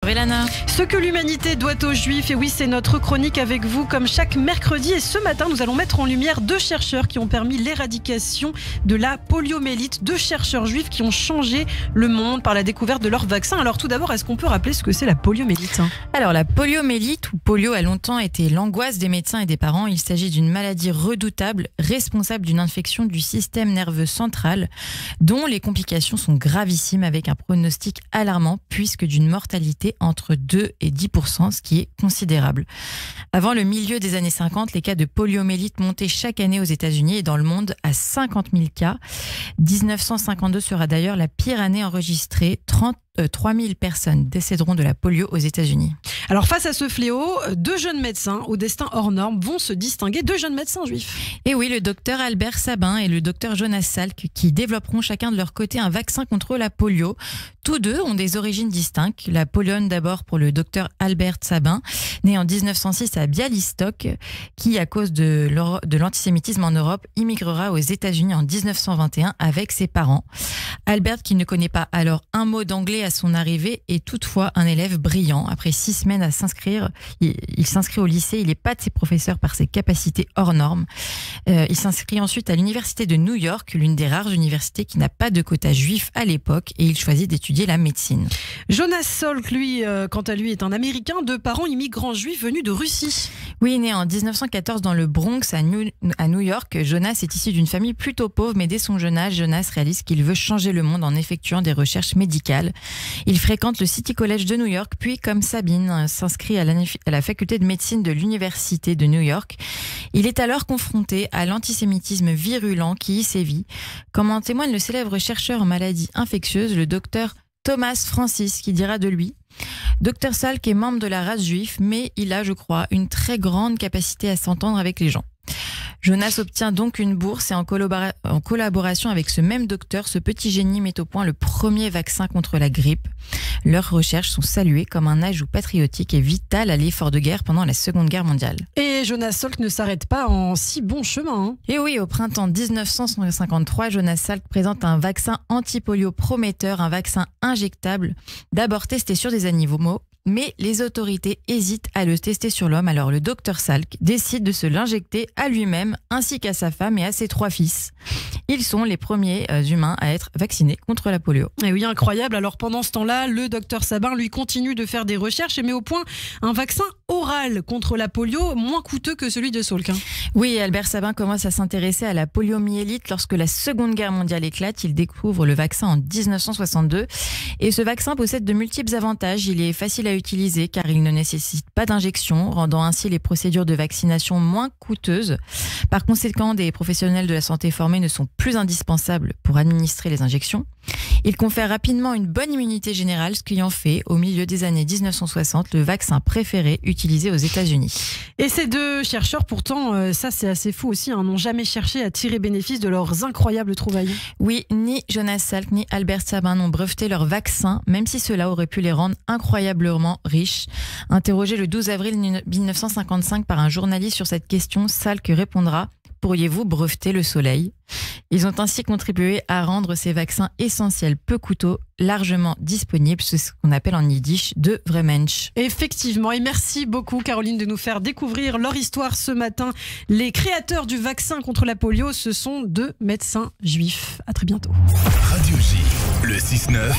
Elana. Ce que l'humanité doit aux Juifs, et oui, c'est notre chronique avec vous comme chaque mercredi. Et ce matin, nous allons mettre en lumière deux chercheurs qui ont permis l'éradication de la poliomyélite. Deux chercheurs juifs qui ont changé le monde par la découverte de leur vaccin. Alors tout d'abord, est-ce qu'on peut rappeler ce que c'est la poliomyélite ? Alors la poliomyélite ou polio a longtemps été l'angoisse des médecins et des parents. Il s'agit d'une maladie redoutable, responsable d'une infection du système nerveux central, dont les complications sont gravissimes avec un pronostic alarmant puisque d'une mortalité entre 2 et 10%, ce qui est considérable. Avant le milieu des années 50, les cas de poliomyélite montaient chaque année aux États-Unis et dans le monde à 50 000 cas. 1952 sera d'ailleurs la pire année enregistrée. 3 000 personnes décéderont de la polio aux États-Unis. Alors face à ce fléau, deux jeunes médecins au destin hors norme vont se distinguer, deux jeunes médecins juifs. Et oui, le docteur Albert Sabin et le docteur Jonas Salk qui développeront chacun de leur côté un vaccin contre la polio. Tous deux ont des origines distinctes. La Pologne d'abord pour le docteur Albert Sabin, né en 1906 à Białystok, qui à cause de l'antisémitisme en Europe, immigrera aux États-Unis en 1921 avec ses parents. Albert, qui ne connaît pas alors un mot d'anglais à son arrivée, est toutefois un élève brillant. Après 6 semaines à s'inscrire, il s'inscrit au lycée. Il épate ses professeurs par ses capacités hors normes. Il s'inscrit ensuite à l'université de New York, l'une des rares universités qui n'a pas de quota juif à l'époque, et il choisit d'étudier la médecine. Jonas Salk, lui, quant à lui, est un Américain de parents immigrants juifs venus de Russie. Oui, né en 1914 dans le Bronx à New York, Jonas est issu d'une famille plutôt pauvre, mais dès son jeune âge, Jonas réalise qu'il veut changer le monde en effectuant des recherches médicales. Il fréquente le City College de New York, puis comme Sabine, s'inscrit à la faculté de médecine de l'université de New York. Il est alors confronté à l'antisémitisme virulent qui y sévit, comme en témoigne le célèbre chercheur en maladies infectieuses, le docteur Thomas Francis, qui dira de lui: Dr Salk est membre de la race juive, mais il a, je crois, une très grande capacité à s'entendre avec les gens. Jonas obtient donc une bourse et en collaboration avec ce même docteur, ce petit génie met au point le premier vaccin contre la grippe. Leurs recherches sont saluées comme un ajout patriotique et vital à l'effort de guerre pendant la Seconde Guerre mondiale. Et Jonas Salk ne s'arrête pas en si bon chemin. Et oui, au printemps 1953, Jonas Salk présente un vaccin anti-polio prometteur, un vaccin injectable, d'abord testé sur des animaux. Mais les autorités hésitent à le tester sur l'homme, alors le docteur Salk décide de se l'injecter à lui-même ainsi qu'à sa femme et à ses 3 fils. Ils sont les premiers humains à être vaccinés contre la polio. Et oui, incroyable. Alors pendant ce temps-là, le docteur Sabin, lui, continue de faire des recherches et met au point un vaccin oral contre la polio, moins coûteux que celui de Salk. Oui, Albert Sabin commence à s'intéresser à la poliomyélite lorsque la Seconde Guerre mondiale éclate. Il découvre le vaccin en 1962 et ce vaccin possède de multiples avantages. Il est facile à utiliser car il ne nécessite pas d'injection, rendant ainsi les procédures de vaccination moins coûteuses. Par conséquent, des professionnels de la santé formés ne sont plus indispensables pour administrer les injections. Il confère rapidement une bonne immunité générale, ce qui en fait, au milieu des années 1960, le vaccin préféré utilisé aux États-Unis. Et ces deux chercheurs, pourtant, ça c'est assez fou aussi, n'ont jamais cherché à tirer bénéfice de leurs incroyables trouvailles. Oui, ni Jonas Salk ni Albert Sabin n'ont breveté leur vaccin, même si cela aurait pu les rendre incroyablement riches. Interrogé le 12 avril 1955 par un journaliste sur cette question, Salk répondra: pourriez-vous breveter le soleil ? Ils ont ainsi contribué à rendre ces vaccins essentiels peu coûteux largement disponibles, c'est ce qu'on appelle en yiddish de Vremensch. Effectivement, et merci beaucoup Caroline de nous faire découvrir leur histoire ce matin. Les créateurs du vaccin contre la polio, ce sont deux médecins juifs. À très bientôt. Radio J, le 6-9.